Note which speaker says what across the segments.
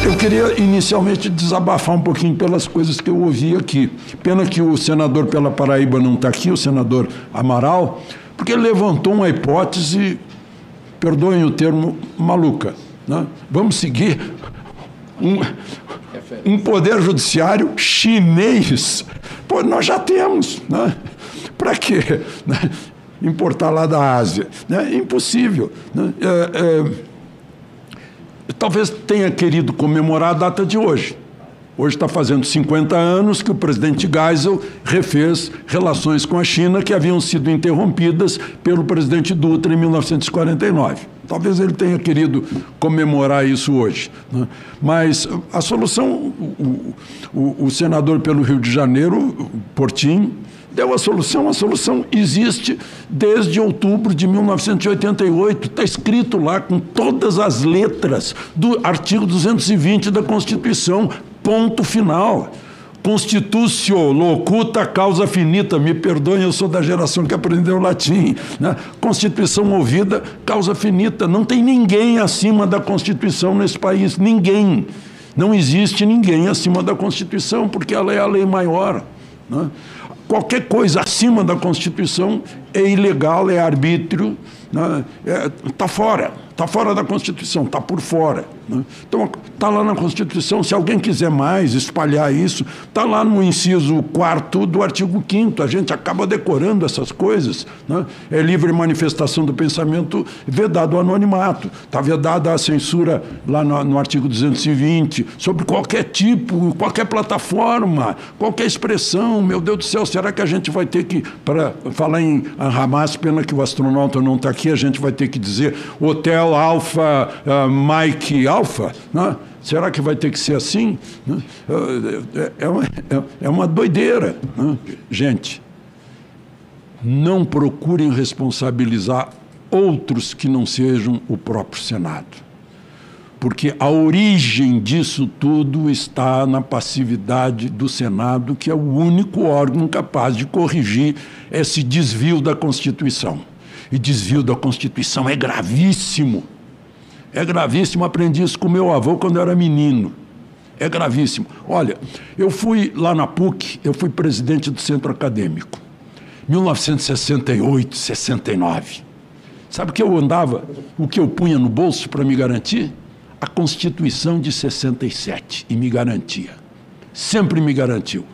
Speaker 1: Eu queria inicialmente desabafar um pouquinho pelas coisas que eu ouvi aqui. Pena que o senador pela Paraíba não está aqui, o senador Amaral, porque ele levantou uma hipótese, perdoem o termo, maluca, né? Vamos seguir um poder judiciário chinês. Pô, nós já temos, né? Para quê? Né? Importar lá da Ásia, né? Impossível, né? Talvez tenha querido comemorar a data de hoje. Hoje está fazendo 50 anos que o presidente Geisel refez relações com a China que haviam sido interrompidas pelo presidente Dutra em 1949. Talvez ele tenha querido comemorar isso hoje, né? Mas a solução, o senador pelo Rio de Janeiro, Portinho, deu a solução existe desde outubro de 1988, está escrito lá com todas as letras do artigo 220 da Constituição, ponto final. Constitutio locuta causa finita, me perdoem, eu sou da geração que aprendeu latim, né? Constituição ouvida, causa finita, não tem ninguém acima da Constituição nesse país, ninguém, não existe ninguém acima da Constituição, porque ela é a lei maior, né? Qualquer coisa acima da Constituição é ilegal, é arbítrio, né? Está fora da Constituição, está por fora, né? Então, está lá na Constituição, se alguém quiser mais espalhar isso, está lá no inciso 4º do artigo 5º, a gente acaba decorando essas coisas, né? É livre manifestação do pensamento, vedado o anonimato, está vedada a censura lá no artigo 220, sobre qualquer tipo, qualquer plataforma, qualquer expressão. Meu Deus do céu, será que a gente vai ter que, para falar em Hamas, pena que o astronauta não está aqui, a gente vai ter que dizer Hotel Alfa, Mike Alfa, né? Será que vai ter que ser assim? É uma doideira, né? Gente, não procurem responsabilizar outros que não sejam o próprio Senado, porque a origem disso tudo está na passividade do Senado, que é o único órgão capaz de corrigir esse desvio da Constituição. E desvio da Constituição é gravíssimo. É gravíssimo, aprendi isso com meu avô quando eu era menino. É gravíssimo. Olha, eu fui lá na PUC, eu fui presidente do centro acadêmico. 1968, 69. Sabe o que eu andava, o que eu punha no bolso para me garantir? A Constituição de 67, e me garantia. Sempre me garantiu.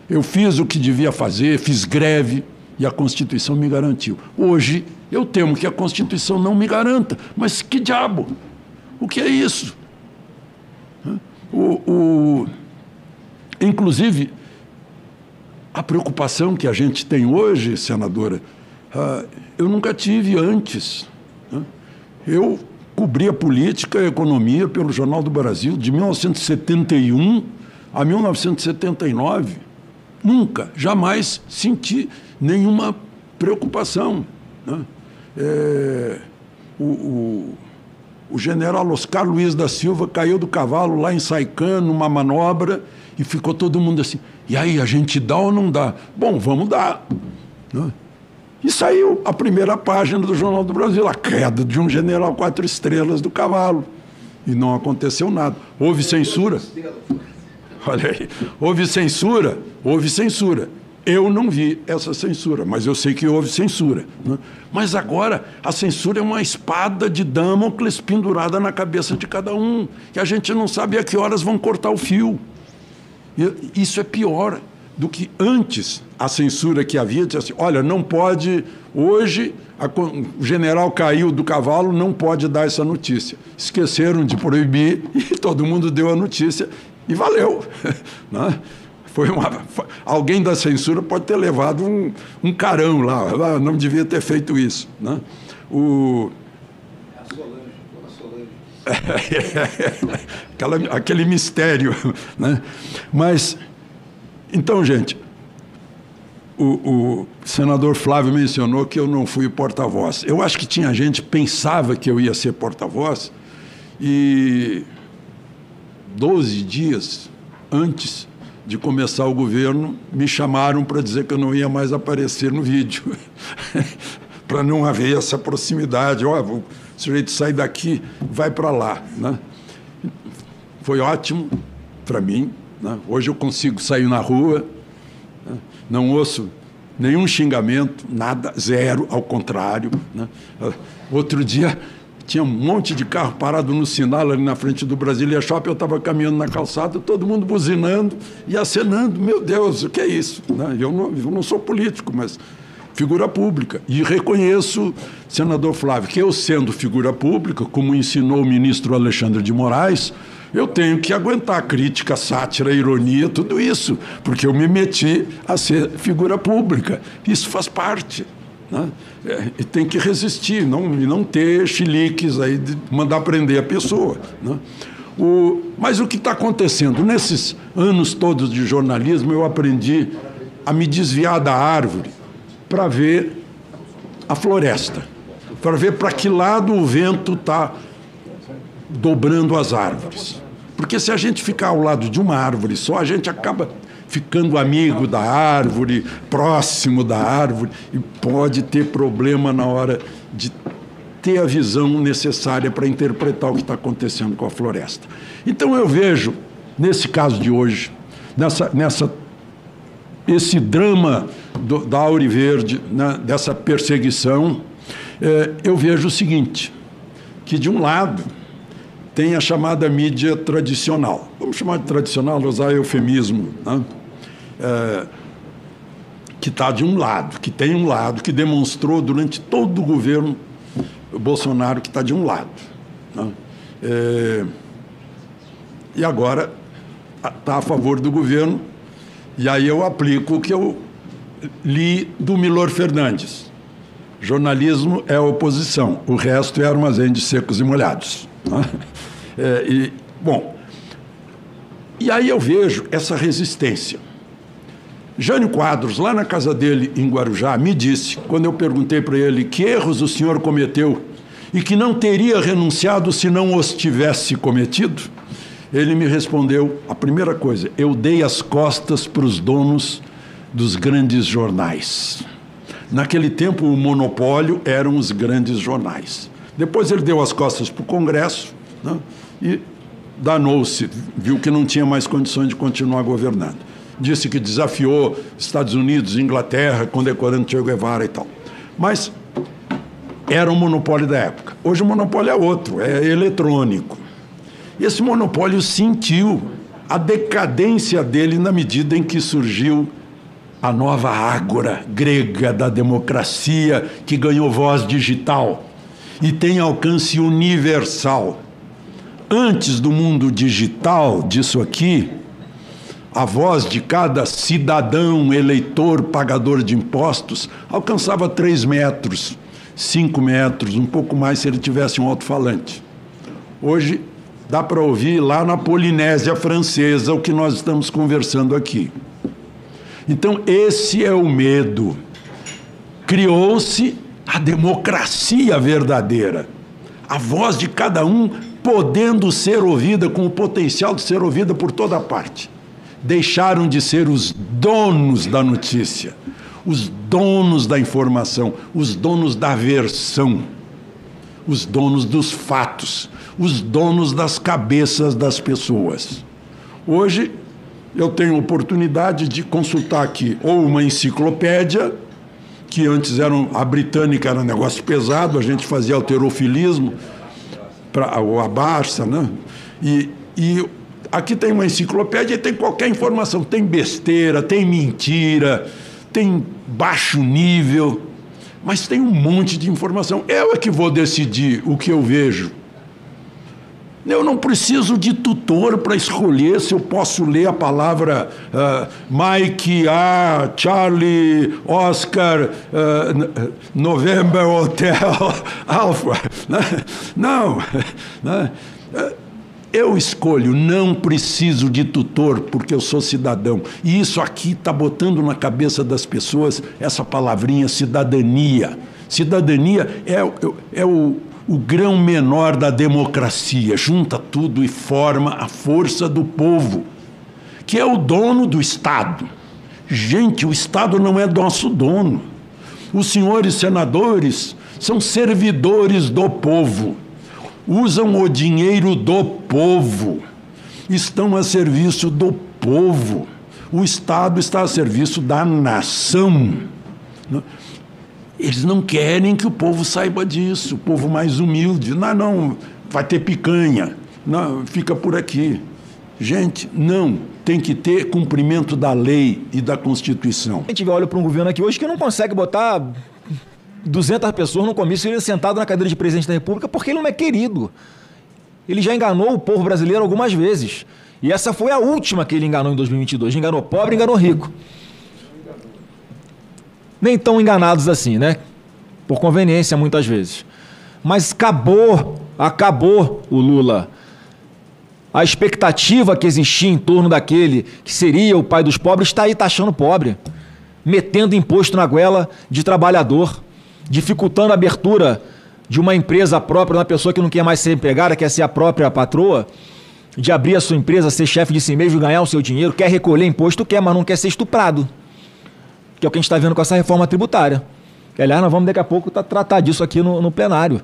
Speaker 1: Eu fiz o que devia fazer, fiz greve, e a Constituição me garantiu. Hoje, eu temo que a Constituição não me garanta. Mas que diabo? O que é isso? Inclusive, a preocupação que a gente tem hoje, senadora, eu nunca tive antes. Eu cobria política e economia pelo Jornal do Brasil de 1971 a 1979. Nunca, jamais senti nenhuma preocupação, né? O general Oscar Luiz da Silva caiu do cavalo lá em Saican, numa manobra, e ficou todo mundo assim, e aí, a gente dá ou não dá? Bom, vamos dar, né? E saiu a primeira página do Jornal do Brasil, a queda de um general 4 estrelas do cavalo, e não aconteceu nada. Houve censura? Olha aí, houve censura? Houve censura. Eu não vi essa censura, mas eu sei que houve censura, né? Mas agora a censura é uma espada de Damocles pendurada na cabeça de cada um, que a gente não sabe a que horas vão cortar o fio. E isso é pior do que antes a censura que havia, dizia assim, olha, não pode, hoje o general caiu do cavalo, não pode dar essa notícia. Esqueceram de proibir e todo mundo deu a notícia e valeu, né? Alguém da censura pode ter levado um carão lá, não devia ter feito isso, né? Aquele mistério, né? Mas, então, gente, o senador Flávio mencionou que eu não fui porta-voz. Eu acho que tinha gente que pensava que eu ia ser porta-voz e 12 dias antes de começar o governo, me chamaram para dizer que eu não ia mais aparecer no vídeo, para não haver essa proximidade. Ó, o sujeito sai daqui, vai para lá, né? foi ótimo para mim, né? Hoje eu consigo sair na rua, né? Não ouço nenhum xingamento, nada, zero, ao contrário, né? Outro dia tinha um monte de carro parado no sinal ali na frente do Brasília Shopping, eu estava caminhando na calçada, todo mundo buzinando e acenando. Meu Deus, o que é isso? Eu não sou político, mas figura pública. E reconheço, senador Flávio, que eu sendo figura pública, como ensinou o ministro Alexandre de Moraes, eu tenho que aguentar crítica, sátira, ironia, tudo isso, porque eu me meti a ser figura pública. Isso faz parte, né? E tem que resistir, não ter chiliques aí de mandar prender a pessoa, né? Mas o que está acontecendo? Nesses anos todos de jornalismo, eu aprendi a me desviar da árvore para ver a floresta, para ver para que lado o vento está dobrando as árvores. Porque se a gente ficar ao lado de uma árvore só, a gente acaba ficando amigo da árvore, próximo da árvore, e pode ter problema na hora de ter a visão necessária para interpretar o que está acontecendo com a floresta. Então eu vejo, nesse caso de hoje, esse drama da Auriverde, né, dessa perseguição, eu vejo o seguinte, que de um lado tem a chamada mídia tradicional. Vamos chamar de tradicional, usar eufemismo, né? Que está de um lado, que tem um lado, que demonstrou durante todo o governo Bolsonaro que está de um lado, né? E agora está a favor do governo, e aí eu aplico o que eu li do Milor Fernandes. Jornalismo é oposição, o resto é armazém de secos e molhados, né? Bom, e aí eu vejo essa resistência. Jânio Quadros, lá na casa dele em Guarujá, me disse, quando eu perguntei para ele que erros o senhor cometeu e que não teria renunciado se não os tivesse cometido, ele me respondeu, a primeira coisa, eu dei as costas para os donos dos grandes jornais. Naquele tempo, o monopólio eram os grandes jornais. Depois ele deu as costas para o Congresso, né, e danou-se, viu que não tinha mais condições de continuar governando. Disse que desafiou Estados Unidos, Inglaterra, condecorando Che Guevara e tal. Mas era o monopólio da época. Hoje o monopólio é outro, é eletrônico. Esse monopólio sentiu a decadência dele na medida em que surgiu a nova ágora grega da democracia, que ganhou voz digital e tem alcance universal. Antes do mundo digital, disso aqui, a voz de cada cidadão, eleitor, pagador de impostos, alcançava 3 metros, 5 metros, um pouco mais se ele tivesse um alto-falante. Hoje, dá para ouvir lá na Polinésia Francesa o que nós estamos conversando aqui. Então, esse é o medo. Criou-se a democracia verdadeira. A voz de cada um podendo ser ouvida, com o potencial de ser ouvida por toda parte. Deixaram de ser os donos da notícia, os donos da informação, os donos da versão, os donos dos fatos, os donos das cabeças das pessoas. Hoje, eu tenho oportunidade de consultar aqui ou uma enciclopédia, que antes a britânica era um negócio pesado, a gente fazia alterofilismo, ou a Barça, né? E aqui tem uma enciclopédia e tem qualquer informação, tem besteira, tem mentira, tem baixo nível, mas tem um monte de informação. Eu é que vou decidir o que eu vejo. Eu não preciso de tutor para escolher se eu posso ler a palavra Mike, Charlie, Oscar, November Hotel, Alpha. Não. Eu escolho, não preciso de tutor, porque eu sou cidadão. E isso aqui está botando na cabeça das pessoas essa palavrinha cidadania. Cidadania é o grão menor da democracia, junta tudo e forma a força do povo, que é o dono do Estado. Gente, o Estado não é nosso dono. Os senhores senadores são servidores do povo, usam o dinheiro do povo. estão a serviço do povo. O Estado está a serviço da nação. Eles não querem que o povo saiba disso, o povo mais humilde. Não, vai ter picanha, não, fica por aqui. Gente, não, tem que ter cumprimento da lei e da Constituição.
Speaker 2: A gente olha para um governo aqui hoje que não consegue botar 200 pessoas no comício, ele sentado na cadeira de presidente da República, porque ele não é querido. Ele já enganou o povo brasileiro algumas vezes. E essa foi a última que ele enganou em 2022. Enganou pobre, enganou rico. Nem tão enganados assim, né? Por conveniência, muitas vezes. Mas acabou o Lula. A expectativa que existia em torno daquele que seria o pai dos pobres está aí taxando pobre, metendo imposto na goela de trabalhador, dificultando a abertura de uma empresa própria, uma pessoa que não quer mais ser empregada, quer ser a própria patroa, de abrir a sua empresa, ser chefe de si mesmo, ganhar o seu dinheiro, quer recolher imposto, quer, mas não quer ser estuprado. Que é o que a gente está vendo com essa reforma tributária. Que, aliás, nós vamos daqui a pouco tratar disso aqui no plenário.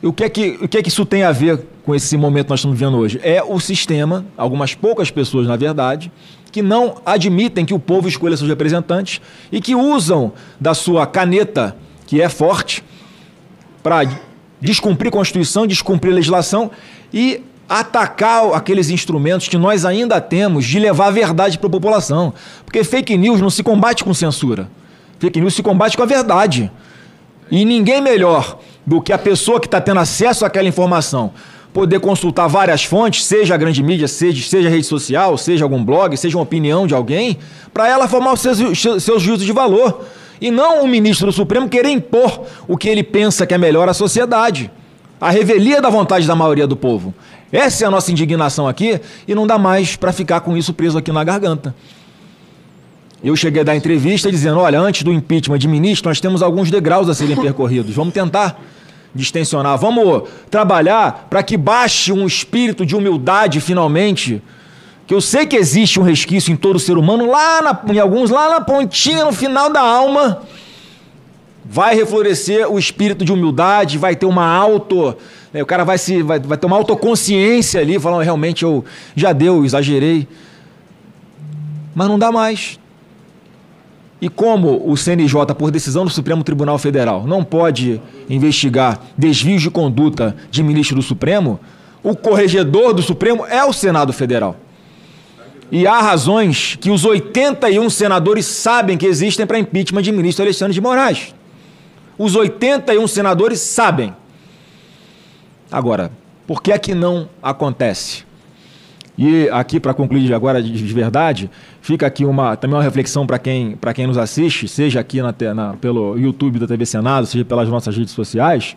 Speaker 2: E o que é que isso tem a ver com esse momento que nós estamos vivendo hoje? É o sistema, algumas poucas pessoas, na verdade, que não admitem que o povo escolha seus representantes e que usam da sua caneta, que é forte, para descumprir a Constituição, descumprir a legislação e atacar aqueles instrumentos que nós ainda temos de levar a verdade para a população. Porque fake news não se combate com censura. Fake news se combate com a verdade. E ninguém melhor do que a pessoa que está tendo acesso àquela informação poder consultar várias fontes, seja a grande mídia, seja a rede social, seja algum blog, seja uma opinião de alguém, para ela formar os seus juízos de valor. E não o ministro do Supremo querer impor o que ele pensa que é melhor à sociedade. A revelia da vontade da maioria do povo. Essa é a nossa indignação aqui e não dá mais para ficar com isso preso aqui na garganta. Eu cheguei a dar entrevista dizendo, olha, antes do impeachment de ministro, nós temos alguns degraus a serem percorridos. Vamos tentar distensionar, vamos trabalhar para que baixe um espírito de humildade finalmente, que eu sei que existe um resquício em todo ser humano, em alguns lá na pontinha, no final da alma, vai reflorescer o espírito de humildade, vai ter uma o cara vai ter uma autoconsciência ali, falando, realmente eu exagerei. Mas não dá mais. E como o CNJ, por decisão do Supremo Tribunal Federal, não pode investigar desvios de conduta de ministro do Supremo, o corregedor do Supremo é o Senado Federal. E há razões que os 81 senadores sabem que existem para impeachment de ministro Alexandre de Moraes. Os 81 senadores sabem. Agora, por que é que não acontece? E aqui, para concluir agora de verdade, fica aqui também uma reflexão para quem nos assiste, seja aqui pelo YouTube da TV Senado, seja pelas nossas redes sociais,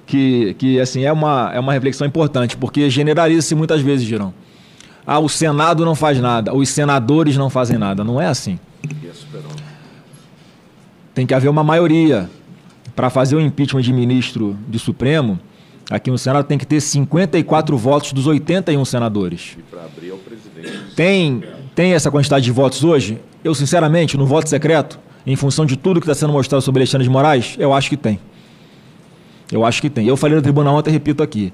Speaker 2: que assim, é uma reflexão importante, porque generaliza-se muitas vezes, Girão. O Senado não faz nada, os senadores não fazem nada. Não é assim. Tem que haver uma maioria. Para fazer o impeachment de ministro do Supremo, aqui no Senado tem que ter 54 votos dos 81 senadores. E para abrir ao presidente. Tem essa quantidade de votos hoje? Eu, sinceramente, no voto secreto, em função de tudo que está sendo mostrado sobre Alexandre de Moraes, eu acho que tem. Eu falei no tribunal ontem e repito aqui.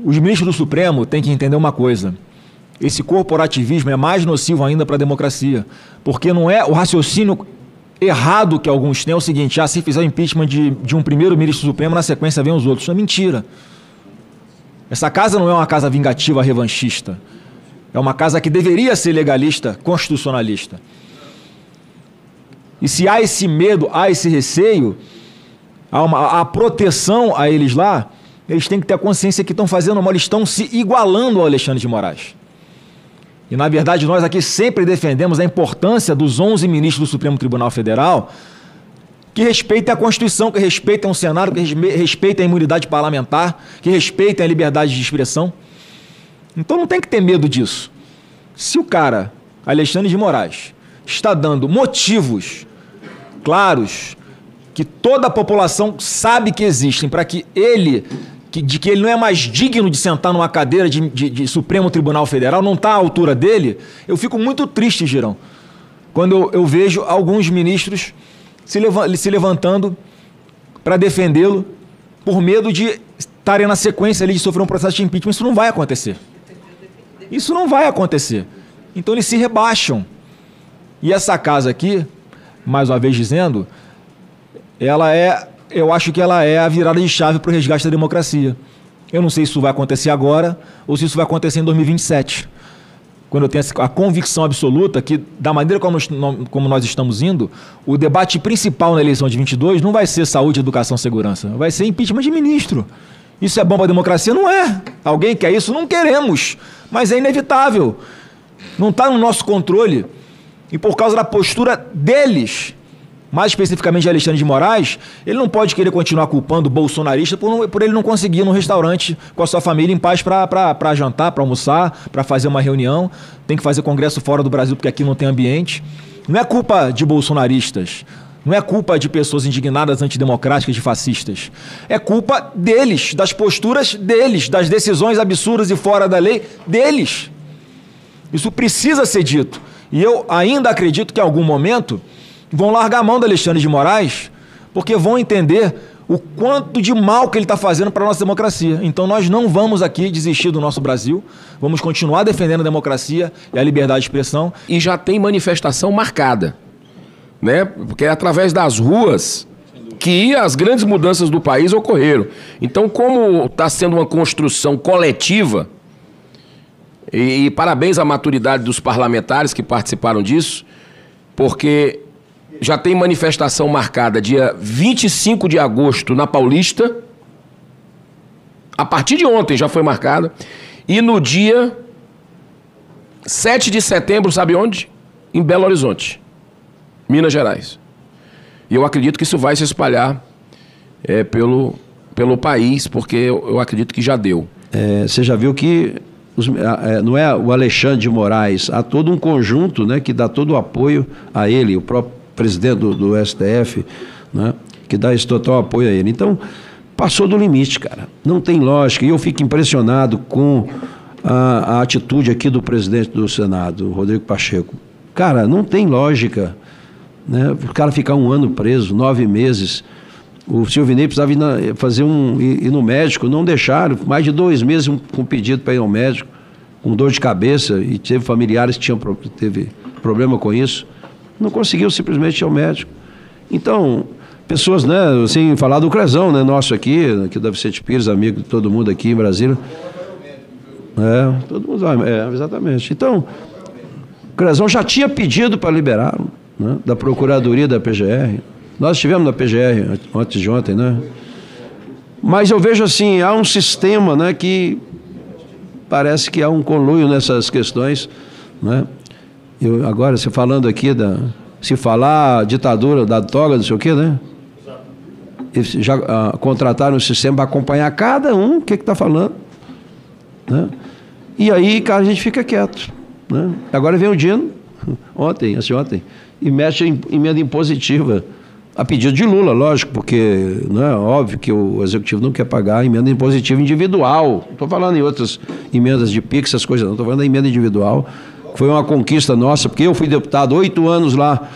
Speaker 2: Os ministros do Supremo têm que entender uma coisa. Esse corporativismo é mais nocivo ainda para a democracia. Porque não é o raciocínio errado que alguns têm, é o seguinte, se fizer o impeachment de um primeiro ministro supremo, na sequência vem os outros. Isso é mentira. Essa casa não é uma casa vingativa, revanchista. É uma casa que deveria ser legalista, constitucionalista. E se há esse medo, há esse receio, há proteção a eles lá, eles têm que ter a consciência que estão fazendo mal, eles estão se igualando ao Alexandre de Moraes. E, na verdade, nós aqui sempre defendemos a importância dos 11 ministros do Supremo Tribunal Federal que respeitem a Constituição, que respeitem o Senado, que respeitem a imunidade parlamentar, que respeitem a liberdade de expressão. Então não tem que ter medo disso. Se o cara, Alexandre de Moraes, está dando motivos claros, que toda a população sabe que existem, para que ele não é mais digno de sentar numa cadeira de Supremo Tribunal Federal, não está à altura dele, eu fico muito triste, Girão, quando eu vejo alguns ministros se levantando para defendê-lo por medo de estarem na sequência ali de sofrer um processo de impeachment. Isso não vai acontecer. Isso não vai acontecer. Então eles se rebaixam. E essa casa aqui, mais uma vez dizendo, eu acho que ela é a virada de chave para o resgate da democracia. Eu não sei se isso vai acontecer agora ou se isso vai acontecer em 2027. Quando eu tenho a convicção absoluta que, da maneira como nós estamos indo, o debate principal na eleição de 22 não vai ser saúde, educação, segurança. Vai ser impeachment de ministro. Isso é bom para a democracia? Não é. Alguém quer isso? Não queremos. Mas é inevitável. Não está no nosso controle. E por causa da postura deles, mais especificamente de Alexandre de Moraes, ele não pode querer continuar culpando o bolsonarista por ele não conseguir ir num restaurante com a sua família em paz para jantar, para almoçar, para fazer uma reunião. Tem que fazer congresso fora do Brasil porque aqui não tem ambiente. Não é culpa de bolsonaristas. Não é culpa de pessoas indignadas, antidemocráticas, de fascistas. É culpa deles, das posturas deles, das decisões absurdas e fora da lei deles. Isso precisa ser dito. E eu ainda acredito que em algum momento vão largar a mão do Alexandre de Moraes, porque vão entender o quanto de mal que ele está fazendo para a nossa democracia. Então nós não vamos aqui desistir do nosso Brasil, vamos continuar defendendo a democracia e a liberdade de expressão.
Speaker 3: E já tem manifestação marcada, né? Porque é através das ruas que as grandes mudanças do país ocorreram. Então, como está sendo uma construção coletiva, e parabéns à maturidade dos parlamentares que participaram disso, porque já tem manifestação marcada dia 25 de agosto na Paulista, a partir de ontem já foi marcada, e no dia 7 de setembro, sabe onde? Em Belo Horizonte, Minas Gerais. E eu acredito que isso vai se espalhar pelo país, porque eu acredito que já deu.
Speaker 4: Você já viu que não é o Alexandre de Moraes, há todo um conjunto, né, que dá todo o apoio a ele, o próprio presidente do STF, né, que dá esse total apoio a ele. Então, passou do limite, cara. Não tem lógica. E eu fico impressionado com a atitude aqui do presidente do Senado, Rodrigo Pacheco. Cara, não tem lógica, né? O cara ficar 1 ano preso, 9 meses. O Silvinei precisava ir no médico, não deixaram. Mais de 2 meses com pedido para ir ao médico, com dor de cabeça, e teve familiares que teve problema com isso. Não conseguiu simplesmente ir ao médico. Então, pessoas, né, sem falar do Crezão, né, nosso aqui da Vicente Pires, amigo de todo mundo aqui em Brasília. Todo mundo vai, exatamente. Então, o Crezão já tinha pedido para liberá-lo, né, da Procuradoria da PGR. Nós estivemos na PGR antes de ontem, né? Mas eu vejo assim, há um sistema, né, que parece que há um conluio nessas questões, né? Agora, você falando aqui se falar ditadura da toga, não sei o quê, né? Eles já contrataram um sistema para acompanhar cada um o que está falando, né? E aí, cara, a gente fica quieto, né? Agora vem o Dino, ontem, e mexe em emenda impositiva, a pedido de Lula, lógico, porque não é óbvio que o Executivo não quer pagar a emenda impositiva individual. Não estou falando em outras emendas de PIX, essas coisas não. Estou falando da emenda individual, que foi uma conquista nossa, porque eu fui deputado 8 anos lá,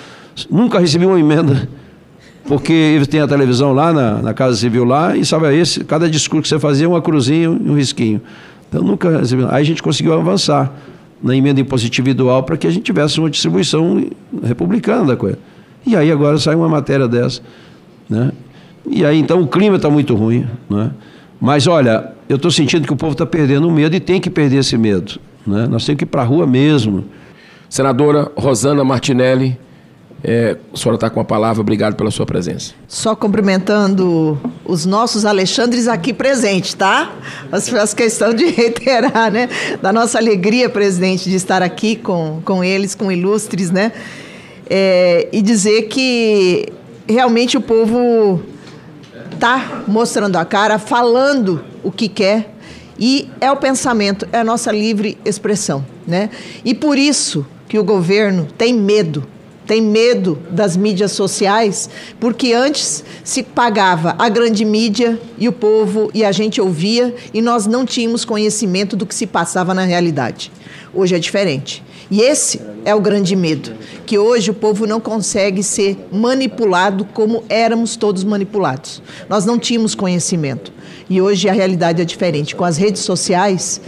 Speaker 4: nunca recebi uma emenda, porque eles têm a televisão lá na Casa Civil lá, e sabe, cada discurso que você fazia, uma cruzinha e um risquinho. Então nunca recebi. Aí a gente conseguiu avançar na emenda impositiva individual para que a gente tivesse uma distribuição republicana da coisa. E aí agora sai uma matéria dessa, né? E aí então o clima está muito ruim, né? Mas olha, eu estou sentindo que o povo está perdendo o medo e tem que perder esse medo, né? Nós temos que ir para a rua mesmo.
Speaker 3: Senadora Rosana Martinelli, a senhora está com a palavra, obrigado pela sua presença.
Speaker 5: Só cumprimentando os nossos Alexandres aqui presentes, tá? Faço questão de reiterar, né? Da nossa alegria, presidente, de estar aqui com eles, com ilustres, né? E dizer que realmente o povo está mostrando a cara, falando o que quer, e é o pensamento, é a nossa livre expressão, né? E por isso que o governo tem medo das mídias sociais, porque antes se pagava a grande mídia e o povo, e a gente ouvia, e nós não tínhamos conhecimento do que se passava na realidade. Hoje é diferente. E esse é o grande medo, que hoje o povo não consegue ser manipulado como éramos todos manipulados. Nós não tínhamos conhecimento. E hoje a realidade é diferente. Com as redes sociais,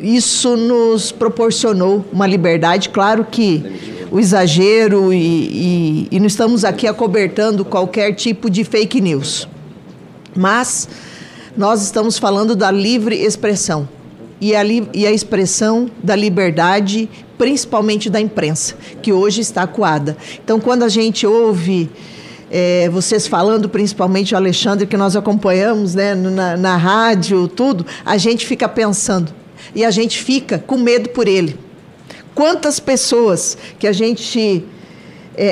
Speaker 5: isso nos proporcionou uma liberdade. Claro que o exagero e não estamos aqui acobertando qualquer tipo de fake news. Mas nós estamos falando da livre expressão. E a expressão da liberdade, principalmente da imprensa, que hoje está acuada. Então, quando a gente ouve vocês falando, principalmente o Alexandre, que nós acompanhamos, né, na rádio, tudo, a gente fica pensando, e a gente fica com medo por ele. Quantas pessoas que a gente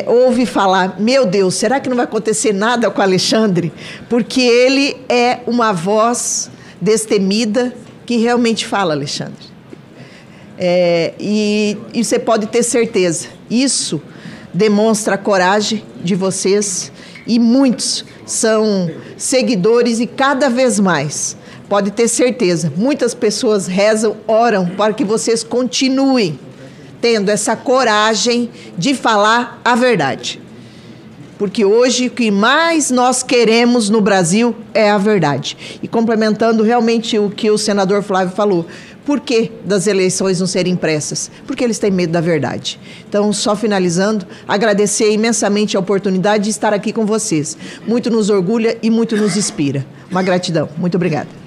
Speaker 5: ouve falar, meu Deus, será que não vai acontecer nada com o Alexandre? Porque ele é uma voz destemida, que realmente fala, Alexandre. E você pode ter certeza, isso demonstra a coragem de vocês, e muitos são seguidores, e cada vez mais, pode ter certeza, muitas pessoas rezam, oram para que vocês continuem tendo essa coragem de falar a verdade. Porque hoje o que mais nós queremos no Brasil é a verdade. E complementando realmente o que o senador Flávio falou, por que das eleições não serem impressas? Porque eles têm medo da verdade. Então, só finalizando, agradecer imensamente a oportunidade de estar aqui com vocês. Muito nos orgulha e muito nos inspira. Uma gratidão. Muito obrigada.